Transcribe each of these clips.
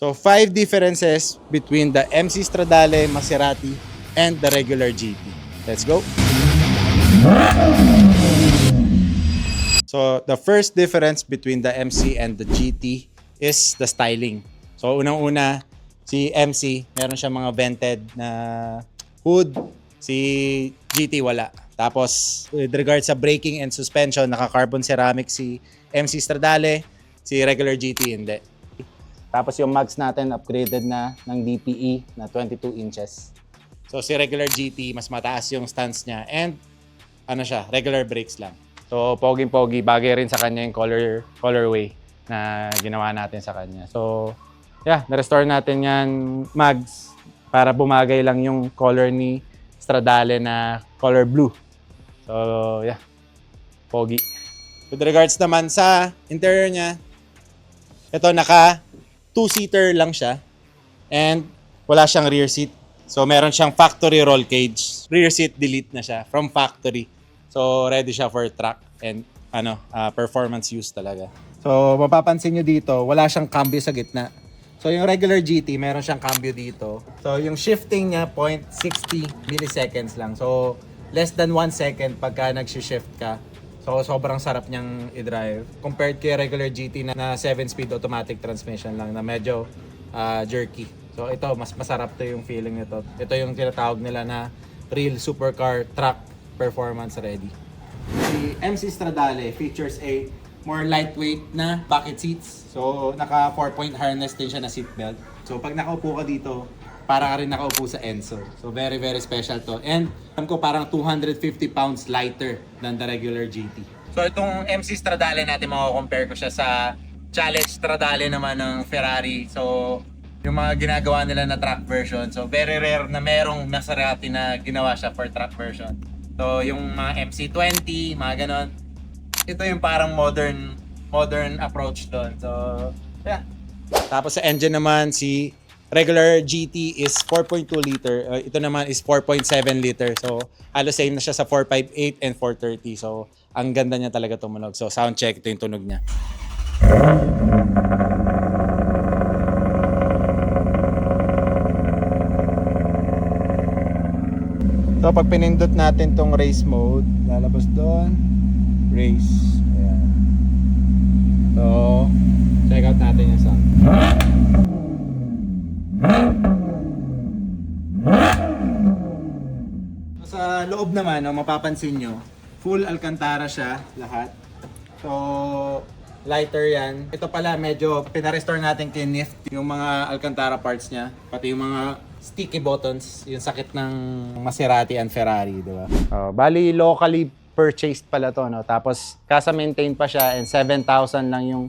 So 5 differences between the MC Stradale Maserati and the regular GT. Let's go. So the first difference between the MC and the GT is the styling. So unang-una, si MC, meron siya mga vented na hood, si GT wala. Tapos with regards sa braking and suspension, naka-carbon ceramic si MC Stradale, si regular GT hindi. Tapos yung mags natin upgraded na ng DPE na 22 inches. So si regular GT, mas mataas yung stance niya and ano siya, regular brakes lang. So poging-pogi, bagay rin sa kanya yung colorway na ginawa natin sa kanya. So yeah, na-restore natin yan mags para bumagay lang yung color ni Stradale na color blue. So yeah, pogi. With regards naman sa interior niya, ito naka 2-seater lang siya and wala siyang rear seat. So meron siyang factory roll cage. Rear seat delete na siya from factory. So ready siya for track and performance use talaga. So mapapansin nyo dito, wala siyang cambio sa gitna. So yung regular GT, meron siyang cambio dito. So yung shifting niya 0.60 milliseconds lang. So less than 1 second pagka nag-shift ka. So sobrang sarap niyang i-drive compared kay regular GT na 7-speed automatic transmission lang na medyo jerky. So ito mas masarap to yung feeling nito. Ito yung tinatawag nila na real supercar track performance ready. Si MC Stradale features a more lightweight na bucket seats. So naka 4-point harness din siya na seat belt. So pag nakaupo ka dito, para ka rin nakaupo sa Enzo. So very very special to. And alam ko parang 250 pounds lighter than the regular GT. So itong MC Stradale natin, mako-compare ko siya sa Challenge Stradale naman ng Ferrari. So yung mga ginagawa nila na track version. So very rare na merong Maserati na ginawa siya for track version. So yung mga MC20, mga ganon. Ito yung parang modern approach doon. So yeah. Tapos sa engine naman, si regular GT is 4.2 liter. Ito naman is 4.7 liter. So, halos same na siya sa 458 and 430. So, ang ganda niya talaga tumunog. So, sound check. Ito yung tunog niya. So, pag pinindot natin tong race mode, lalabas doon. Race. Ayan. So, check out natin yung sound. Sa loob naman, mapapansin nyo, full Alcantara siya lahat. So, lighter yan. Ito pala, medyo pinarestore natin kinif yung mga Alcantara parts niya. Pati yung mga sticky buttons, yung sakit ng Maserati and Ferrari, di ba? Bali, locally purchased pala to, no? Tapos, kasa-maintain pa siya and 7,000 lang yung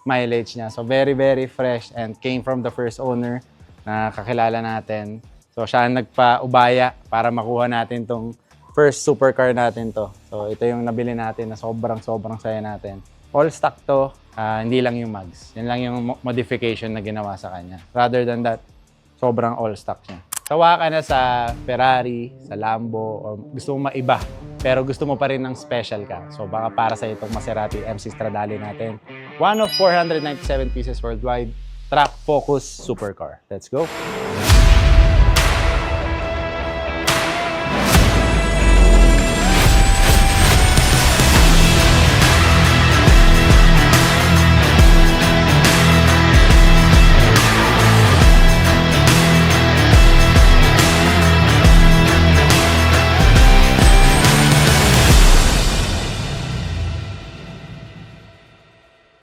mileage niya. So, very, very fresh and came from the first owner na kakilala natin. So siya ang nagpa-ubaya para makuha natin tong first supercar natin to. So ito yung nabili natin na sobrang saya natin. All stock to, hindi lang yung mags. Yan lang yung modification na ginawa sa kanya. Rather than that, sobrang all stock niya. Sawa ka na sa Ferrari, sa Lambo, o gusto mo maiba, pero gusto mo pa rin ng special ka. So baka para sa itong Maserati MC Stradale natin. One of 497 pieces worldwide. Track Focus Supercar. Let's go!